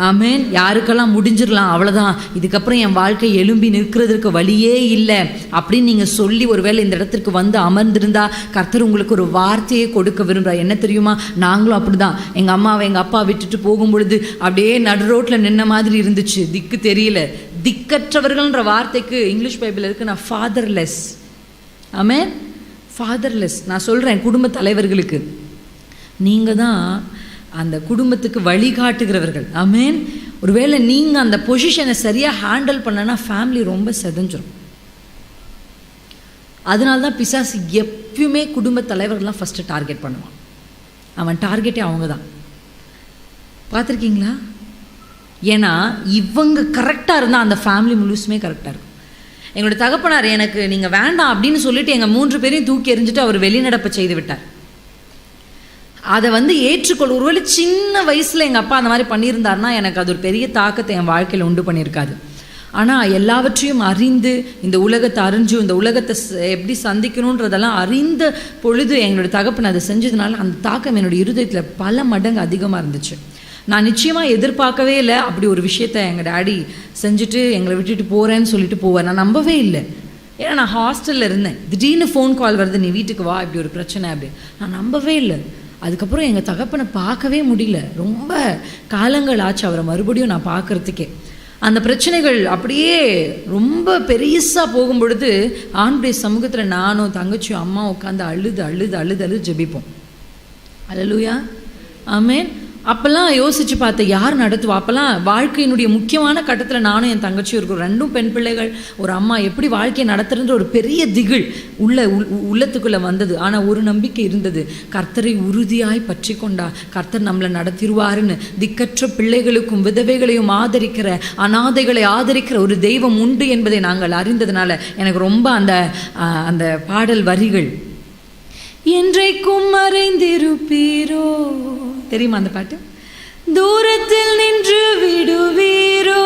ஆமேன். யாருக்கெல்லாம் முடிஞ்சிடலாம், அவ்வளோதான், இதுக்கப்புறம் என் வாழ்க்கை எழும்பி நிற்கிறதுக்கு வழியே இல்லை அப்படின்னு நீங்கள் சொல்லி ஒருவேளை இந்த இடத்திற்கு வந்து அமர்ந்திருந்தா கர்த்தர் உங்களுக்கு ஒரு வார்த்தையை கொடுக்க விரும்புகிறார். என்ன தெரியுமா, நாங்களும் அப்படி தான் எங்கள் அம்மாவை எங்கள் அப்பா விட்டுட்டு போகும்பொழுது அப்படியே நடு ரோட்டில் நின்ன மாதிரி இருந்துச்சு, திக்கு தெரியல. திக்கற்றவர்கள்ன்ற வார்த்தைக்கு இங்கிலீஷ் பைபிள் இருக்கு, நான் ஃபாதர்லெஸ். ஆமேன், ஃபாதர்லெஸ். நான் சொல்கிறேன் குடும்ப தலைவர்களுக்கு, நீங்கள் தான் அந்த குடும்பத்துக்கு வழிகாட்டுகிறவர்கள். ஆமேன். ஒருவேளை நீங்கள் அந்த பொசிஷனை சரியாக ஹேண்டில் பண்ணனா ஃபேமிலி ரொம்ப செதஞ்சிடும். அதனால தான் பிசாசு எப்பயுமே குடும்ப தலைவர்கள்லாம் ஃபஸ்ட்டு டார்கெட் பண்ணுவான். அவன் டார்கெட்டே அவங்க தான். பார்த்துருக்கீங்களா? ஏன்னா இவங்க கரெக்டாக இருந்தால் அந்த ஃபேமிலி முழுசுமே கரெக்டாக இருக்கும். எங்களுடைய தகப்பனார் எனக்கு நீங்கள் வேண்டாம் அப்படின்னு சொல்லிட்டு எங்கள் 3 பேரையும் தூக்கி எறிஞ்சிட்டு அவர் வெளிநடப்பை செய்து விட்டார். அதை ஏற்றுக்கொள். ஒருவேளை சின்ன வயசில் எங்கள் அப்பா அந்த மாதிரி பண்ணியிருந்தாருன்னா எனக்கு அது ஒரு பெரிய தாக்கத்தை என் வாழ்க்கையில் உண்டு பண்ணியிருக்காது. ஆனால் எல்லாவற்றையும் அறிந்து, இந்த உலகத்தை அறிஞ்சு, இந்த உலகத்தை எப்படி சந்திக்கணுன்றதெல்லாம் அறிந்த பொழுது எங்களுடைய தகப்பன் அதை செஞ்சதுனால அந்த தாக்கம் என்னுடைய இருதயத்தில் பல மடங்கு அதிகமாக இருந்துச்சு. நான் நிச்சயமாக எதிர்பார்க்கவே இல்லை அப்படி ஒரு விஷயத்தை எங்கள் டேடி செஞ்சுட்டு எங்களை விட்டுட்டு போகிறேன்னு சொல்லிட்டு போவார். நான் நம்பவே இல்லை. ஏன்னா நான் ஹாஸ்டலில் இருந்தேன். திடீர்னு ஃபோன் கால் வருது, நீ வீட்டுக்கு வா, இப்படி ஒரு பிரச்சனை அப்படி. நான் நம்பவே இல்லை. அதுக்கப்புறம் எங்கள் தகப்பனை பார்க்கவே முடியல. ரொம்ப காலங்கள் ஆச்சு அவரை மறுபடியும் நான் பார்க்குறதுக்கே. அந்த பிரச்சனைகள் அப்படியே ரொம்ப பெருசாக போகும் பொழுது ஆண்டுடைய சமூகத்தில் நானும் தங்கச்சியும் அம்மா உட்காந்து அழுது ஜெபிப்போம். அல்லேலூயா, ஆமேன். அப்போல்லாம் யோசித்து பார்த்தேன், யார் நடத்துவா? அப்போல்லாம் வாழ்க்கையினுடைய முக்கியமான கட்டத்தில் நானும் என் தங்கச்சியும் இருக்கிறோம். 2 பெண் பிள்ளைகள், ஒரு அம்மா, எப்படி வாழ்க்கையை நடத்துறன்ற ஒரு பெரிய திகில் உள்ளத்துக்குள்ளே வந்தது. ஆனால் ஒரு நம்பிக்கை இருந்தது, கர்த்தரை உறுதியாய் பற்றி கொண்டா கர்த்தர் நம்மளை நடத்திடுவாருன்னு. திக்கற்ற பிள்ளைகளுக்கும் விதவைகளையும் ஆதரிக்கிற, அனாதைகளை ஆதரிக்கிற ஒரு தெய்வம் உண்டு என்பதை நாங்கள் அறிந்ததுனால எனக்கு ரொம்ப அந்த பாடல் வரிகள், என்றைக்கும் மறைந்திருப்பீரோ, தெரியுமா அந்த பாட்டு? தூரத்தில் நின்று விடுவீரோ,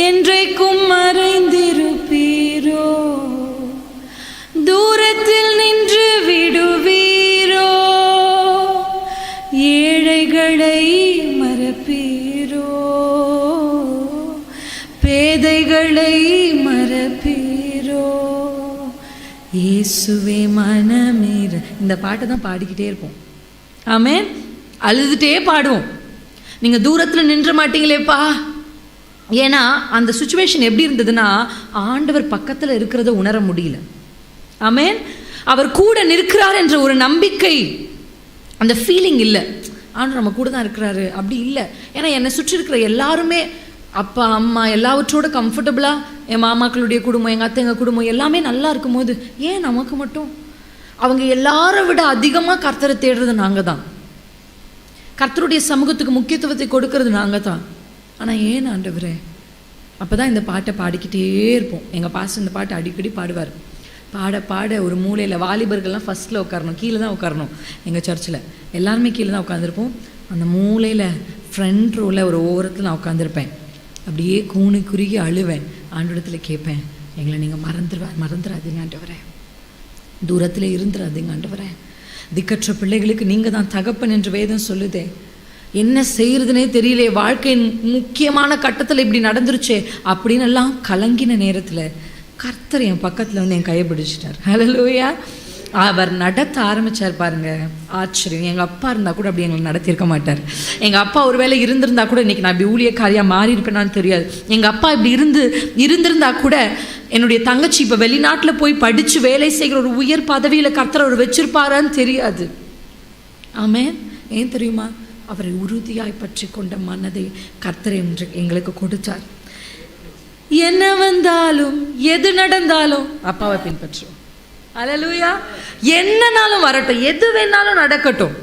என்றைக்கும் மறைந்திருப்பீரோ, தூரத்தில் நின்று விடுவீரோ, ஏழைகளை மறப்பீரோ, பேதைகளை மறப்பீரோ, இயேசுவே மனமேற. இந்த பாட்டை தான் பாடிக்கிட்டே இருப்போம். ஆமேன். அழுதுகிட்டே பாடுவோம். நீங்கள் தூரத்தில் நின்ற மாட்டீங்களேப்பா. ஏன்னா அந்த சுச்சுவேஷன் எப்படி இருந்ததுன்னா, ஆண்டவர் பக்கத்தில் இருக்கிறத உணர முடியல. ஆமேன். அவர் கூட நிற்கிறார் என்ற ஒரு நம்பிக்கை, அந்த ஃபீலிங் இல்லை. ஆண்டவர் நம்ம கூட தான் இருக்கிறாரு அப்படி இல்லை. ஏன்னா என்னை சுற்றி இருக்கிற எல்லாருமே அப்பா அம்மா எல்லாவற்றோட கம்ஃபர்டபுளாக, என் மாமாக்களுடைய குடும்பம், எங்கள் அத்தைங்க குடும்பம் எல்லாமே நல்லா இருக்கும்போது ஏன் நமக்கு மட்டும்? அவங்க எல்லாரை விட அதிகமாக கர்த்தரை தேடுறது நாங்கள் தான். கர்த்தருடைய சமூகத்துக்கு முக்கியத்துவத்தை கொடுக்கறது நாங்கள் தான். ஆனால் ஏன் ஆண்டவரே? அப்போ தான் இந்த பாட்டை பாடிக்கிட்டே இருப்போம். எங்கள் பாஸ்டர் இந்த பாட்டை அடிக்கடி பாடுவார். பாட ஒரு மூலையில், வாலிபர்கள்லாம் ஃபஸ்ட்டில் உட்காரணும், கீழே தான் உட்காரணும். எங்கள் சர்ச்சில் எல்லாருமே கீழே தான் உட்காந்துருப்போம். அந்த மூலையில் ஃப்ரண்ட் ரோவில் ஒரு ஓரத்தில் நான் உட்காந்துருப்பேன். அப்படியே கூணி குறுகி அழுவேன். ஆண்டவரத்தில் கேட்பேன், எங்களை நீங்கள் மறந்துடாதீங்க ஆண்டவரே, தூரத்தில் இருந்துடாதீங்க ஆண்டவரே. திக்கற்ற பிள்ளைகளுக்கு நீங்கள் தான் தகப்பன் என்று வேதம் சொல்லுதே. என்ன செய்கிறதுனே தெரியலே, வாழ்க்கையின் முக்கியமான கட்டத்தில் இப்படி நடந்துருச்சே அப்படின்னு எல்லாம் கலங்கின நேரத்தில் கர்த்தர் என் பக்கத்தில் என் கையை பிடிச்சிட்டார். ஹல்லேலூயா. அவர் நடத்த ஆரம்பித்தார் பாருங்க, ஆச்சரியம். எங்கள் அப்பா இருந்தால் கூட அப்படி எங்களை நடத்தியிருக்க மாட்டார். எங்கள் அப்பா ஒருவேளை இருந்திருந்தா கூட இன்றைக்கி நான் இப்படி ஊழியக்காரியாக மாறி இருப்பேனான்னு தெரியாது. எங்கள் அப்பா இப்படி இருந்திருந்தா கூட என்னுடைய தங்கச்சி இப்போ வெளிநாட்டில் போய் படித்து வேலை செய்கிற ஒரு உயர் பதவியில் கர்த்தர் அவர் வச்சிருப்பாரான்னு தெரியாது. ஆமேன். ஏன் தெரியுமா? அவரை உறுதியாய் பற்றி கொண்ட மனதை கர்த்தர் என்று எங்களுக்கு கொடுத்தார். என்ன வந்தாலும் எது நடந்தாலும் அப்பாவை பின்பற்றுவோம். அல்லேலூயா. என்னனாலும் வரட்டும், எது வேணாலும் நடக்கட்டும்.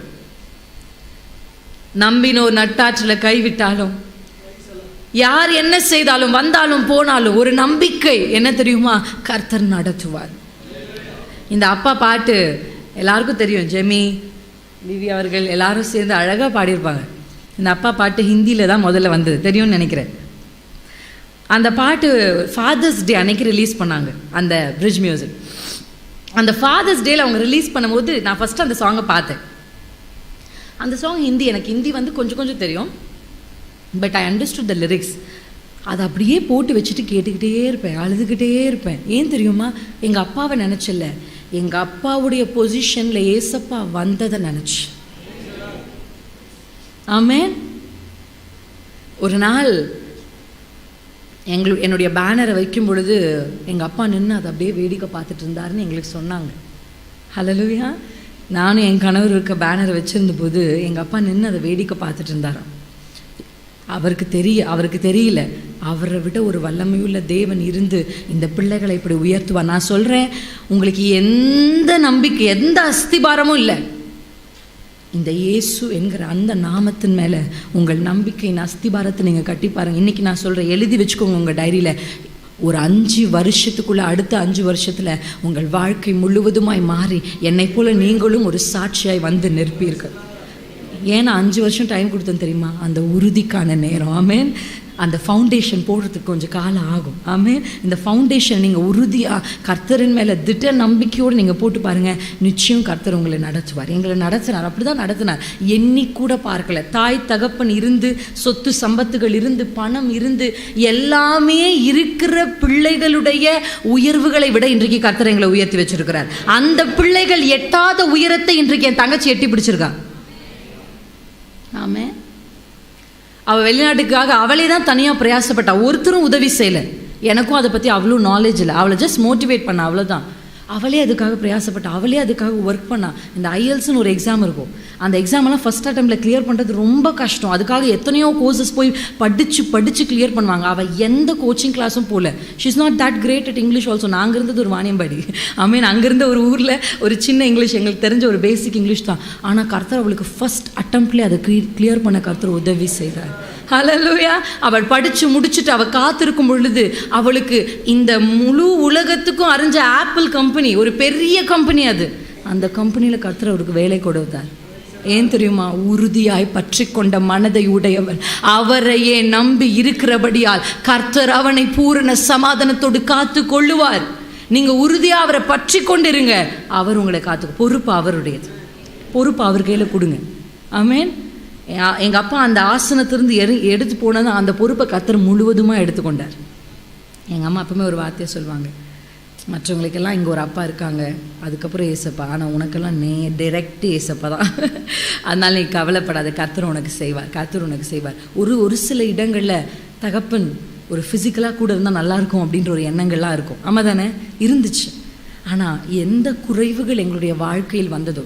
நம்பினோர் நட்டாற்றில் கைவிட்டாலும், யார் என்ன செய்தாலும், வந்தாலும் போனாலும், ஒரு நம்பிக்கை என்ன தெரியுமா? கர்த்தர் நடத்துவார். இந்த அப்பா பாட்டு எல்லாருக்கும் தெரியும். ஜெமி, லிவி அவர்கள் எல்லாரும் சேர்ந்து அழகாக பாடியிருப்பாங்க. இந்த அப்பா பாட்டு ஹிந்தியில் தான் முதல்ல வந்தது, தெரியும்னு நினைக்கிறேன். அந்த பாட்டு ஃபாதர்ஸ் டே அன்னைக்கு ரிலீஸ் பண்ணாங்க, அந்த பிரிட்ஜ் மியூசிக். அந்த ஃபாதர்ஸ் டேயில் அவங்க ரிலீஸ் பண்ணும்போது நான் ஃபஸ்ட்டு அந்த சாங்கை பார்த்தேன். அந்த சாங் ஹிந்தி, எனக்கு ஹிந்தி கொஞ்சம் கொஞ்சம் தெரியும். But I understood the lyrics. அதை அப்படியே போட்டு வச்சுட்டு கேட்டுக்கிட்டே இருப்பேன், அழுதுகிட்டே இருப்பேன். ஏன் தெரியுமா? எங்கள் அப்பாவை நினச்சில்ல, எங்கள் அப்பாவுடைய பொசிஷனில் ஏசப்பா வந்ததை நினச்சி. ஆமென். ஒரு நாள் என்னுடைய பேனரை வைக்கும் பொழுது எங்கள் அப்பா நின்று அதை அப்படியே வேடிக்கை பார்த்துட்டு இருந்தாருன்னு எங்களுக்கு சொன்னாங்க. ஹல்லேலூயா. நானும் என் கணவர் இருக்க பேனரை வச்சுருந்த போது எங்கள் அப்பா நின்று அதை வேடிக்கை பார்த்துட்டு இருந்தாராம். அவருக்கு தெரியல, அவரை விட ஒரு வல்லமையுள்ள தேவன் இருந்து இந்த பிள்ளைகளை இப்படி உயர்த்துவார். நான் சொல்கிறேன், உங்களுக்கு எந்த நம்பிக்கை, எந்த அஸ்திபாரமும் இல்லை. இந்த இயேசு என்கிற அந்த நாமத்தின் மேலே உங்கள் நம்பிக்கையின் அஸ்திபாரத்தை நீங்கள் கட்டி பாருங்கள். இன்றைக்கி நான் சொல்கிறேன், எழுதி வச்சுக்கோங்க உங்கள் டைரியில். ஒரு 5 வருஷத்துக்குள்ளே, அடுத்த 5 வருஷத்தில் உங்கள் வாழ்க்கை முழுவதுமாய் மாறி என்னை போல் நீங்களும் ஒரு சாட்சியாய் வந்து நிற்பீர்கள். ஏன்னா 5 வருஷம் டைம் கொடுத்தேன் தெரியுமா? அந்த உறுதிக்கான நேரம். ஆமென். அந்த ஃபவுண்டேஷன் போடுறதுக்கு கொஞ்சம் காலம் ஆகும். ஆமென். இந்த ஃபவுண்டேஷன் நீங்கள் உறுதியாக கர்த்தரின் மேலே திட்ட நம்பிக்கையோடு நீங்கள் போட்டு பாருங்கள், நிச்சயம் கர்த்தர் உங்களை நடத்துவார். எங்களை நடத்தினார், அப்படி தான் நடத்தினார். எண்ணி கூட பார்க்கல. தாய் தகப்பன் இருந்து, சொத்து சம்பத்துகள் இருந்து, பணம் இருந்து, எல்லாமே இருக்கிற பிள்ளைகளுடைய உயர்வுகளை விட இன்றைக்கு கர்த்தர் எங்களை உயர்த்தி வச்சிருக்கிறார். அந்த பிள்ளைகள் எட்டாத உயரத்தை இன்றைக்கு என் தங்கச்சி எட்டி பிடிச்சிருக்கா. ஆமே. அவள் வெளிநாட்டுக்காக அவளே தான் தனியாக பிரயாசப்பட்டா, ஒருத்தரும் உதவி செய்யலை. எனக்கும் அதை பற்றி அவ்வளோ நாலேஜ் இல்லை. அவளை ஜஸ்ட் மோட்டிவேட் பண்ண, அவ்வளோதான். அவளே அதுக்காக பிரயாசப்பட்டா, அவளே அதுக்காக ஒர்க் பண்ணா. இந்த ஐஎல்ஸ்னு ஒரு எக்ஸாம் இருக்கும், அந்த எக்ஸாமெல்லாம் ஃபஸ்ட் அட்டெம்ப்டில் கிளியர் பண்ணுறது ரொம்ப கஷ்டம். அதுக்காக எத்தனையோ கோர்சஸ் போய் படித்து கிளியர் பண்ணுவாங்க. அவள் எந்த கோச்சிங் கிளாஸும் போகல. She is not that great at English also. நாங்கள் இருந்தது ஒரு வாணியம்பாடி. மீன் அங்கேருந்த ஒரு ஊரில் ஒரு சின்ன இங்கிலீஷ், எங்களுக்கு தெரிஞ்ச ஒரு பேசிக் இங்கிலீஷ் தான். ஆனால் கர்த்தர் அவளுக்கு ஃபஸ்ட் அட்டெம்ப்ட்லேயே அதை கிளியர் பண்ண கர்த்தர் உதவி செய்கிறார். ஹல்லேலூயா. அவள் படித்து முடிச்சுட்டு அவள் காத்திருக்கும் பொழுது அவளுக்கு இந்த முழு உலகத்துக்கும் அறிஞ்ச ஆப்பிள் கம்பெனி, ஒரு பெரிய கம்பெனி, அது அந்த கம்பெனியில் கர்த்தர் அவருக்கு வேலை கொடுத்தார். ஏன் தெரியுமா? உறுதியாய் பற்றி கொண்ட மனதை உடையவன், அவரையே நம்பி இருக்கிறபடியால் கர்த்தர் அவனை பூரண சமாதானத்தோடு காத்து கொள்ளுவார். நீங்கள் உறுதியாக அவரை பற்றி கொண்டிருங்க, அவர் உங்களை காத்து. பொறுப்பு அவருடையது, பொறுப்பு அவர் கையில் கொடுங்க. ஆமென். எங்கள் அப்பா அந்த ஆசனத்திலிருந்து எடுத்து போனது, அந்த பொறுப்பை கர்த்தர் முழுவதுமாக எடுத்துக்கொண்டார். எங்கள் அம்மா எப்பவுமே ஒரு வார்த்தையை சொல்லுவாங்க, மற்றவங்களுக்கெல்லாம் இங்கே ஒரு அப்பா இருக்காங்க, அதுக்கப்புறம் ஏசப்பா, ஆனால் உனக்கெல்லாம் டைரக்ட் ஏசப்பா தான். அதனால் நீ கவலைப்படாத, கர்த்தர் உனக்கு செய்வார், கர்த்தர் உனக்கு செய்வார். ஒரு சில இடங்களில் தகப்பன் ஒரு ஃபிசிக்கலாக கூட இருந்தால் நல்லாயிருக்கும் அப்படின்ற ஒரு எண்ணங்கள்லாம் இருக்கும். ஆமாம் தானே? இருந்துச்சு. ஆனால் எந்த குறைவுகள் எங்களுடைய வாழ்க்கையில் வந்ததோ,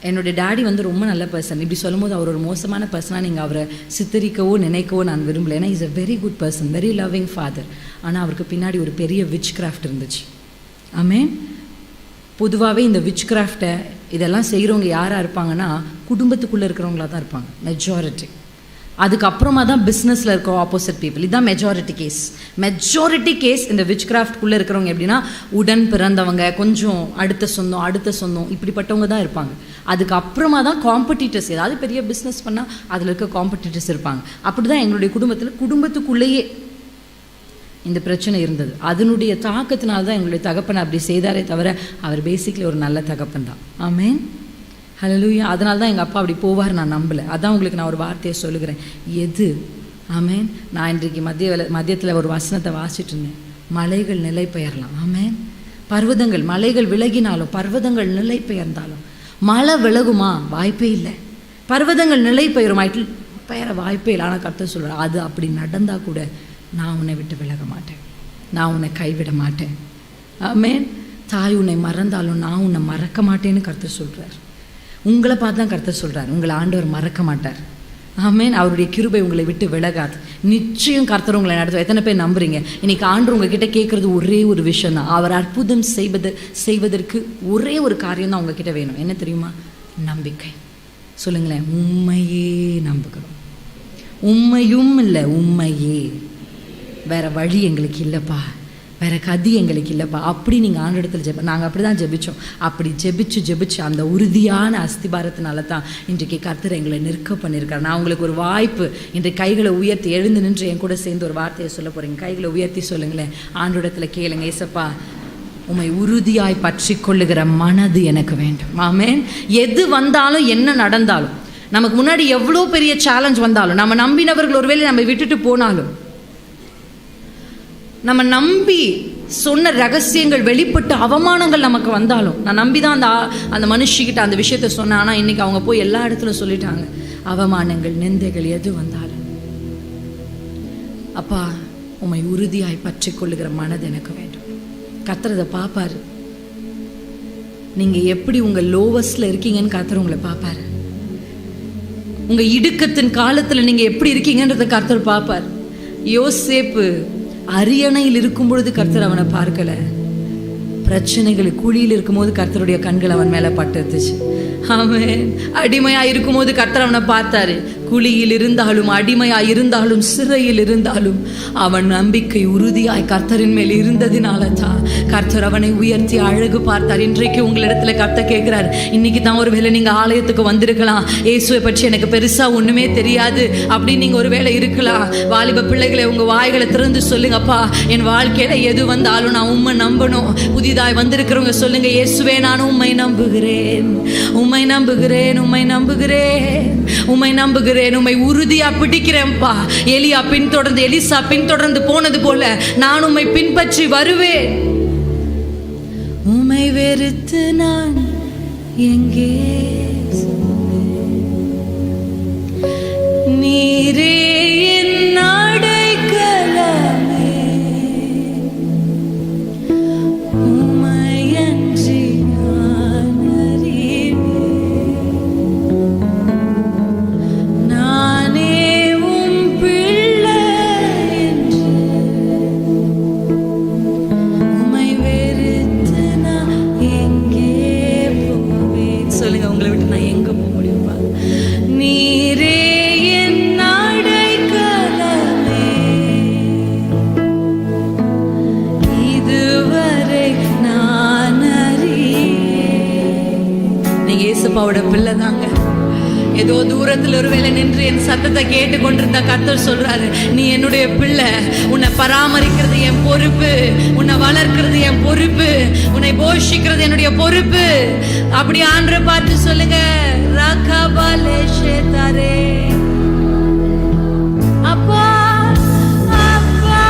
என்னுடைய டேடி ரொம்ப நல்ல பர்சன். இப்படி சொல்லும் போது அவர் ஒரு மோசமான பர்சனாக நீங்கள் அவரை சித்தரிக்கவோ நினைக்கவோ நான் விரும்பலை. ஏன்னா is a very good person, very loving father. ஆனால் அவருக்கு பின்னாடி ஒரு பெரிய விச் கிராஃப்ட் இருந்துச்சு. ஆமென். பொதுவாகவே இந்த விச் கிராஃப்டை இதெல்லாம் செய்கிறவங்க யாராக இருப்பாங்கன்னா குடும்பத்துக்குள்ளே இருக்கிறவங்களாக தான் இருப்பாங்க, மெஜாரிட்டி. அதுக்கப்புறமா தான் பிஸ்னஸில் இருக்க ஆப்போசிட் பீப்புள். இதுதான் மெஜாரிட்டி கேஸ். இந்த விச் கிராஃப்ட்குள்ளே இருக்கிறவங்க எப்படின்னா உடன் பிறந்தவங்க, கொஞ்சம் அடுத்த சொந்தம் இப்படிப்பட்டவங்க தான் இருப்பாங்க. அதுக்கப்புறமா தான் காம்படிட்டர்ஸ், ஏதாவது பெரிய பிஸ்னஸ் பண்ணால் அதில் இருக்க காம்படிட்டர்ஸ் இருப்பாங்க. அப்படி தான் எங்களுடைய குடும்பத்துக்குள்ளேயே இந்த பிரச்சனை இருந்தது. அதனுடைய தாக்கத்தினால தான் எங்களுடைய தகப்பன் அப்படி செய்தாரே தவிர அவர் பேசிக்கலி ஒரு நல்ல தகப்பன் தான். ஆமென். ஹல்லேலூயா. அதனால தான் எங்கள் அப்பா அப்படி போவார் நான் நம்பலை. அதான் உங்களுக்கு நான் ஒரு வார்த்தையை சொல்லுகிறேன். எது? ஆமென். நான் இன்றைக்கு மதியத்தில் ஒரு வசனத்தை வாசிட்டு இருந்தேன். மலைகள் நிலை பெயரலாம். ஆமென். மலைகள் விலகினாலும், பர்வதங்கள் நிலை பெயர்ந்தாலும், மழை விலகுமா? வாய்ப்பே இல்லை. பர்வதங்கள் நிலை பெயர வாய்ப்பே இல்லை. ஆனால் கர்த்தர் சொல்கிறார், அது அப்படி நடந்தால் கூட நான் உன்னை விட்டு விலக மாட்டேன், நான் உன்னை கைவிட மாட்டேன். ஆமென். தாய் உன்னை மறந்தாலும் நான் உன்னை மறக்க மாட்டேன்னு கர்த்தர் சொல்கிறார். உங்களை பார்த்து தான் கர்த்தர் சொல்கிறார், உங்களை ஆண்டவர் மறக்க மாட்டார். ஆமென். அவருடைய கிருபை உங்களை விட்டு விலகாது. நிச்சயம் கர்த்தர் உங்களை நடத்துவார். எத்தனை பேர் நம்புறீங்க? இன்னைக்கு ஆண்டவர் உங்ககிட்ட கேட்குறது ஒரே ஒரு விஷயம் தான். அவர் அற்புதம் செய்வதற்கு ஒரே ஒரு காரியம் தான் உங்ககிட்ட வேணும். என்ன தெரியுமா? நம்பிக்கை. சொல்லுங்களேன், உண்மையே நம்புகிறோம். உண்மையும் இல்லை, உண்மையே. வேற வழி எங்களுக்கு இல்லைப்பா, வேற கதி எங்களுக்கு இல்லைப்பா. அப்படி நீங்கள் ஆண்டவரிடத்தில் நாங்கள் அப்படி தான் ஜெபித்தோம். அப்படி ஜெபிச்சு அந்த உறுதியான அஸ்திபாரத்தினால தான் இன்றைக்கு கர்த்தர் எங்களை நிற்க பண்ணியிருக்கார். நான் உங்களுக்கு ஒரு வாய்ப்பு, இன்றைக்கு கைகளை உயர்த்தி எழுந்து நின்று என் கூட சேர்ந்து ஒரு வார்த்தையை சொல்ல போகிறீங்க. கைகளை உயர்த்தி சொல்லுங்களேன், ஆண்டவரிடத்தில் கேளுங்க, ஏசப்பா உம்மை உறுதியாய் பற்றி கொள்ளுகிற மனது எனக்கு வேண்டும். ஆமென். எது வந்தாலும் என்ன நடந்தாலும் நமக்கு முன்னாடி எவ்வளோ பெரிய சேலஞ்ச் வந்தாலும், நம்ம நம்பினவர்கள் ஒருவேளை நம்ம விட்டுட்டு போனாலும், நம்ம நம்பி சொன்ன ரகசியங்கள் வெளிப்பட்டு அவமானங்கள் நமக்கு வந்தாலும், நான் நம்பி தான் அந்த மனுஷிக்கிட்ட அந்த விஷயத்த சொன்னேன், ஆனால் இன்னைக்கு அவங்க போய் எல்லா இடத்துலையும் சொல்லிட்டாங்க. அவமானங்கள், நிந்தைகள் எது வந்தாலும், அப்பா உம்மை உறுதியாய் பற்றி கொள்ளுகிற மனது எனக்கு வேண்டும். கர்த்தர் அதை பார்ப்பாரு. நீங்கள் எப்படி உங்கள் லோவஸ்டில் இருக்கீங்கன்னு கர்த்தர் உங்களை பார்ப்பாரு. உங்கள் இடுக்கத்தின் காலத்தில் நீங்கள் எப்படி இருக்கீங்கன்றதை கர்த்தர் பார்ப்பார். யோசேப்பு அரியணையில் இருக்கும் பொழுது கர்த்தர் அவனை பார்க்கல, பிரச்சனைகள் குழியில் இருக்கும்போது கர்த்தருடைய கண்கள் அவன் மேலே பட்டுச்சு. ஆமென். அடிமையா இருக்கும்போது கர்த்தர் அவனை பார்த்தாரு. குழியில் இருந்தாலும், அடிமையா இருந்தாலும், சிறையில் இருந்தாலும் அவன் நம்பிக்கை உறுதியாய் கர்த்தரின் மேல் இருந்ததினால தான் கர்த்தர் அவனை உயர்த்தி அழகு பார்த்தார். இன்றைக்கு உங்களிடத்துல கர்த்தர் கேட்கிறார், இன்னைக்கு தான் ஒருவேளை நீங்க ஆலயத்துக்கு வந்திருக்கலாம், இயேசுவை பற்றி எனக்கு பெருசா ஒண்ணுமே தெரியாது அப்படின்னு நீங்க ஒருவேளை இருக்கலாம். வாலிப பிள்ளைகளை உங்க வாய்களை திறந்து சொல்லுங்கப்பா, என் வாழ்க்கையில எது வந்தாலும் நான் உம்மை நம்பணும். புதிதாய் வந்திருக்கிறவங்க சொல்லுங்க, இயேசுவே நான் உம்மை நம்புகிறேன், உம்மை நம்புகிறேன், உம்மை நம்புகிறேன், உம்மை நம்புகிறேன், உம்மை உறுதியா பிடிக்கிறேன்ப்பா. எலிசா பின்தொடர்ந்து போனது போல நான் உம்மை பின்பற்றி வருவேன். உம்மை வெறுத்து நான் எங்கே, நீரே என் அடைக்கலமே, உம்மையன்றி நான் அறிவேன். நானே உம் பிள்ளை என்று உம்மை வெறுத்து நான் எங்கே போவேன். சொல்லுங்க, உங்களை விட்டு நான் எங்க போக முடியுமா? நீரே என் அடைக்கலமே, இதுவரை நான் அறியேன். நீங்க இயேசுப்பாவோட பிள்ளை தாங்க. ஏதோ தூரத்தில் ஒருவேளை நின்று என் சத்தத்தை கேட்டு கொண்டிருந்த கர்த்தர் சொல்றாரு, நீ என்னுடைய பிள்ளை, உன்னை பராமரிக்கிறது என் பொறுப்பு, உன்னை வளர்க்கிறது என் பொறுப்பு, உன்னை போஷிக்கிறது என்னுடைய பொறுப்பு. அப்படி ஆண்டரை பார்த்து சொல்லுங்க, ரகபலே ஷேதாரே, அப்பா அப்பா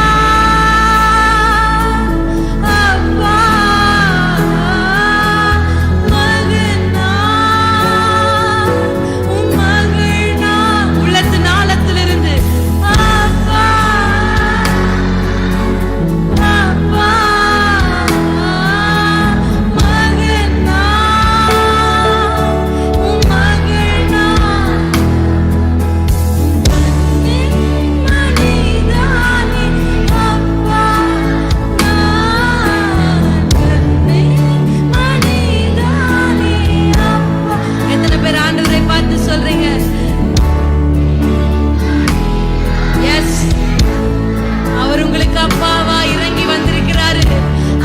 அப்பா, மகனா உம் மகனா, உள்ளத்து நாளத்திலிருந்து அப்பா அப்பா, மகனா உம் மகனா, மனிதானே அப்பா, மனிதானே அப்பா. எத்தனை பேர் ஆண்டவரை பார்த்து சொல்றீங்க, எஸ், அவர் உங்களுக்கு அப்பாவா இறங்கி வந்திருக்கிறாரு.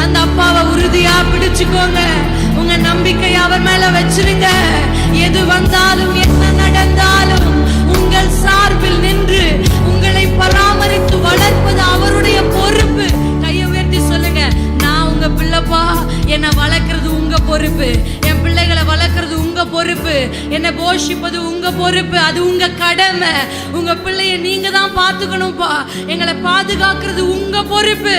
அந்த அப்பாவை உறுதியா பிடிச்சுக்கோங்க. உங்க நம்பிக்கை அவர் மேல வச்சிருங்க. எது வந்தாலும், என்ன நடந்தாலும் உங்கள் சார்பில் நின்று உங்களை பராமரித்து வளர்ப்பது அவருடைய பொறுப்பு. கையை உயர்த்தி சொல்லுங்க, நான் உங்க பிள்ளைப்பா, என்னை வளர்க்கறது உங்க பொறுப்பு, என் பிள்ளைகளை வளர்க்கறது உங்க பொறுப்பு, என்னை போஷிப்பது உங்க பொறுப்பு, அது உங்க கடமை. உங்க பிள்ளைய நீங்க தான் பாத்துக்கணும்ப்பா, எங்களை பாதுகாக்கிறது உங்க பொறுப்பு.